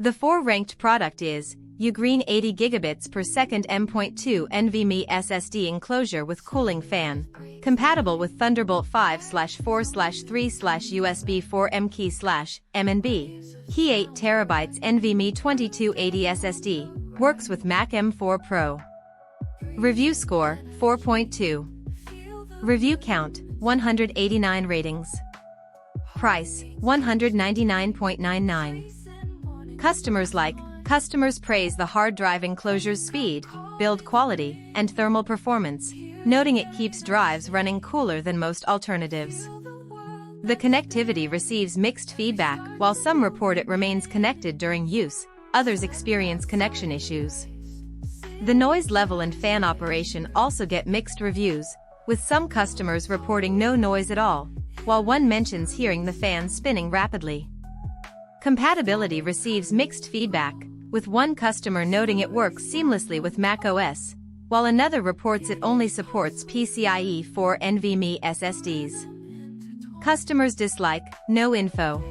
The 4th-ranked product is Ugreen 80 gigabits per second M.2 NVMe SSD enclosure with cooling fan, compatible with Thunderbolt 5/4/3/USB4 M.2 He 8 TB NVMe 2280 SSD, works with Mac M4 Pro. Review score, 4.2. Review count, 189 ratings. Price, $199.99. Customers praise the hard drive enclosure's speed, build quality, and thermal performance, noting it keeps drives running cooler than most alternatives. The connectivity receives mixed feedback. While some report it remains connected during use, others experience connection issues. The noise level and fan operation also get mixed reviews, with some customers reporting no noise at all, while one mentions hearing the fan spinning rapidly. Compatibility receives mixed feedback, with one customer noting it works seamlessly with Mac OS, while another reports it only supports PCIe 4 NVMe SSDs. Customers dislike, no info.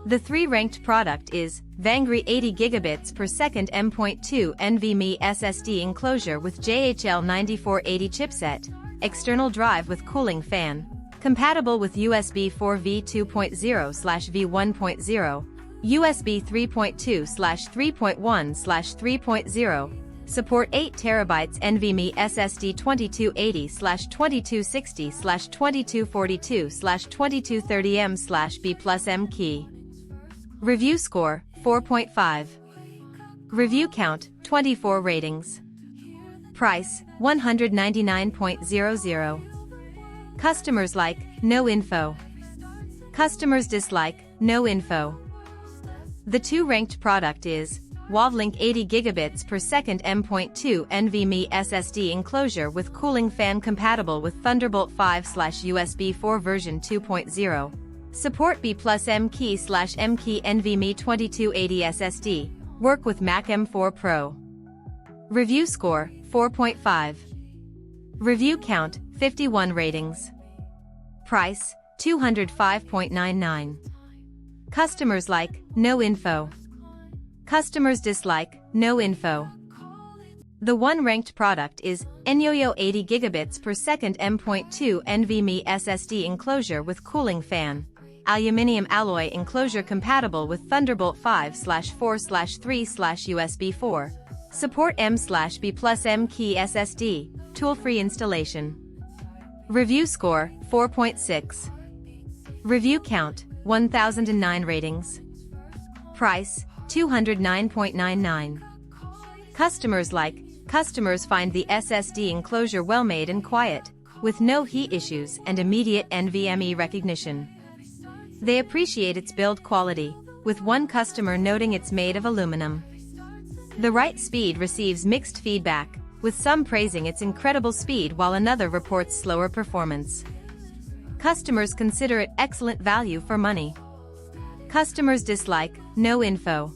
The 3rd-ranked product is Vangry 80 gigabits per second M.2 NVMe SSD enclosure with JHL 9480 chipset, external drive with cooling fan, compatible with USB4 v2.0/v1.0, USB 3.2/3.1/3.0, support 8 TB NVMe SSD 2280/2260/2242/2230M/B+M key. Review score, 4.5. Review count, 24 ratings. Price, $199.00. Customers like, no info. Customers dislike, no info. The 2th-ranked product is Wavlink 80 gigabits per second M.2 NVMe SSD enclosure with cooling fan compatible with Thunderbolt 5/USB4 version 2.0. Support B+M key/M key NVMe 2280 SSD, work with Mac M4 Pro. Review score, 4.5. Review count, 51 ratings. Price, $205.99. Customers like, no info. Customers dislike, no info. The 1st-ranked product is Enclosures 80 gigabits per second M.2 NVMe SSD enclosure with cooling fan, aluminum alloy enclosure compatible with Thunderbolt 5/4/3/USB4, support M/B+M key SSD, tool-free installation. Review score, 4.6. Review count, 1009 ratings. Price, $209.99. Customers find the SSD enclosure well-made and quiet, with no heat issues and immediate NVMe recognition. They appreciate its build quality, with one customer noting it's made of aluminum. The write speed receives mixed feedback, with some praising its incredible speed while another reports slower performance. Customers consider it excellent value for money. Customers dislike, no info.